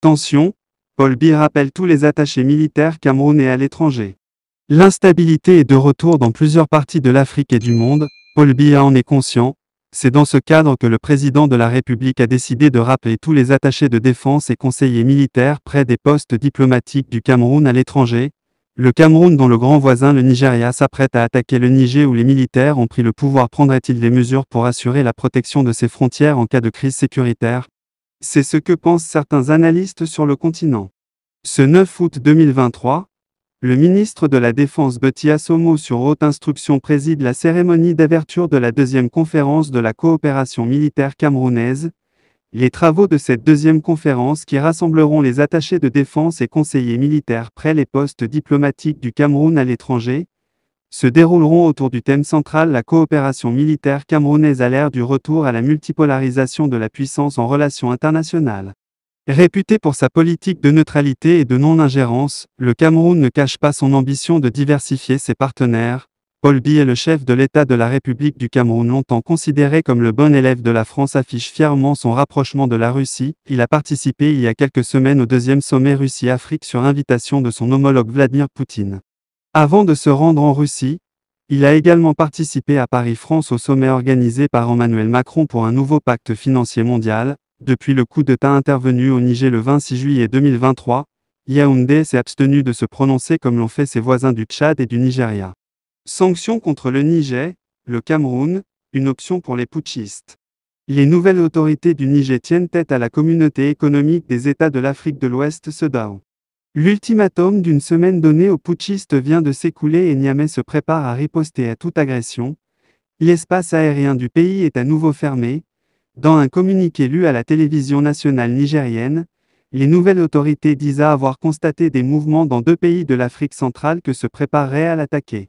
Tension, Paul Biya rappelle tous les attachés militaires camerounais à l'étranger. L'instabilité est de retour dans plusieurs parties de l'Afrique et du monde, Paul Biya en est conscient. C'est dans ce cadre que le président de la République a décidé de rappeler tous les attachés de défense et conseillers militaires près des postes diplomatiques du Cameroun à l'étranger. Le Cameroun, dont le grand voisin le Nigeria s'apprête à attaquer le Niger où les militaires ont pris le pouvoir, prendrait-il des mesures pour assurer la protection de ses frontières en cas de crise sécuritaire? C'est ce que pensent certains analystes sur le continent. Ce 9 août 2023, le ministre de la Défense Betty Assomo sur haute instruction préside la cérémonie d'ouverture de la deuxième conférence de la coopération militaire camerounaise. Les travaux de cette deuxième conférence, qui rassembleront les attachés de défense et conseillers militaires près les postes diplomatiques du Cameroun à l'étranger, se dérouleront autour du thème central la coopération militaire camerounaise à l'ère du retour à la multipolarisation de la puissance en relations internationales. Réputé pour sa politique de neutralité et de non-ingérence, le Cameroun ne cache pas son ambition de diversifier ses partenaires. Paul Biya, le chef de l'État de la République du Cameroun, longtemps considéré comme le bon élève de la France, affiche fièrement son rapprochement de la Russie. Il a participé il y a quelques semaines au deuxième sommet Russie-Afrique sur invitation de son homologue Vladimir Poutine. Avant de se rendre en Russie, il a également participé à Paris-France au sommet organisé par Emmanuel Macron pour un nouveau pacte financier mondial. Depuis le coup d'État intervenu au Niger le 26 juillet 2023, Yaoundé s'est abstenu de se prononcer comme l'ont fait ses voisins du Tchad et du Nigeria. Sanctions contre le Niger, le Cameroun, une option pour les putschistes. Les nouvelles autorités du Niger tiennent tête à la communauté économique des États de l'Afrique de l'Ouest (CEDEAO). L'ultimatum d'une semaine donné aux putschistes vient de s'écouler et Niamey se prépare à riposter à toute agression. L'espace aérien du pays est à nouveau fermé. Dans un communiqué lu à la télévision nationale nigérienne, les nouvelles autorités disent avoir constaté des mouvements dans 2 pays de l'Afrique centrale que se prépareraient à l'attaquer.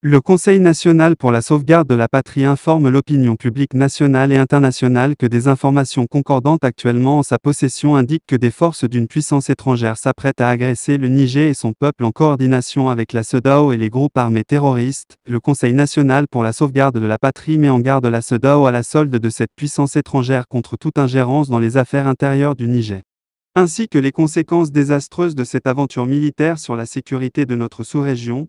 Le Conseil national pour la sauvegarde de la patrie informe l'opinion publique nationale et internationale que des informations concordantes actuellement en sa possession indiquent que des forces d'une puissance étrangère s'apprêtent à agresser le Niger et son peuple en coordination avec la CEDEAO et les groupes armés terroristes. Le Conseil national pour la sauvegarde de la patrie met en garde la CEDEAO à la solde de cette puissance étrangère contre toute ingérence dans les affaires intérieures du Niger, ainsi que les conséquences désastreuses de cette aventure militaire sur la sécurité de notre sous-région,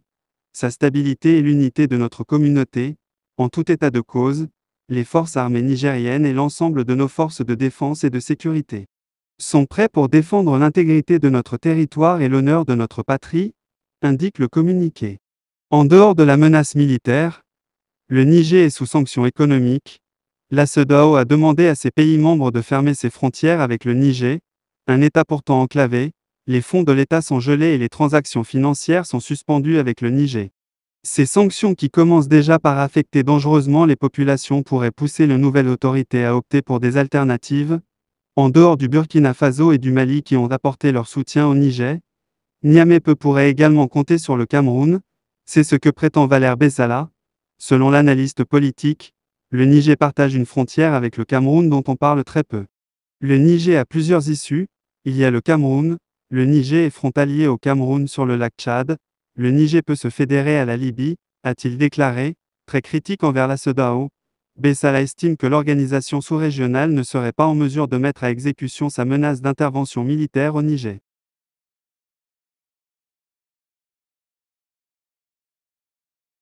sa stabilité et l'unité de notre communauté. En tout état de cause, les forces armées nigériennes et l'ensemble de nos forces de défense et de sécurité sont prêts pour défendre l'intégrité de notre territoire et l'honneur de notre patrie, indique le communiqué. En dehors de la menace militaire, le Niger est sous sanctions économiques. La CEDEAO a demandé à ses pays membres de fermer ses frontières avec le Niger, un État pourtant enclavé. Les fonds de l'État sont gelés et les transactions financières sont suspendues avec le Niger. Ces sanctions, qui commencent déjà par affecter dangereusement les populations, pourraient pousser les nouvelles autorités à opter pour des alternatives. En dehors du Burkina Faso et du Mali qui ont apporté leur soutien au Niger, Niamey pourrait également compter sur le Cameroun. C'est ce que prétend Valère Bessala. Selon l'analyste politique, le Niger partage une frontière avec le Cameroun dont on parle très peu. Le Niger a plusieurs issues. Il y a le Cameroun. Le Niger est frontalier au Cameroun sur le lac Tchad. Le Niger peut se fédérer à la Libye, a-t-il déclaré, très critique envers la CEDEAO. Bessala estime que l'organisation sous-régionale ne serait pas en mesure de mettre à exécution sa menace d'intervention militaire au Niger.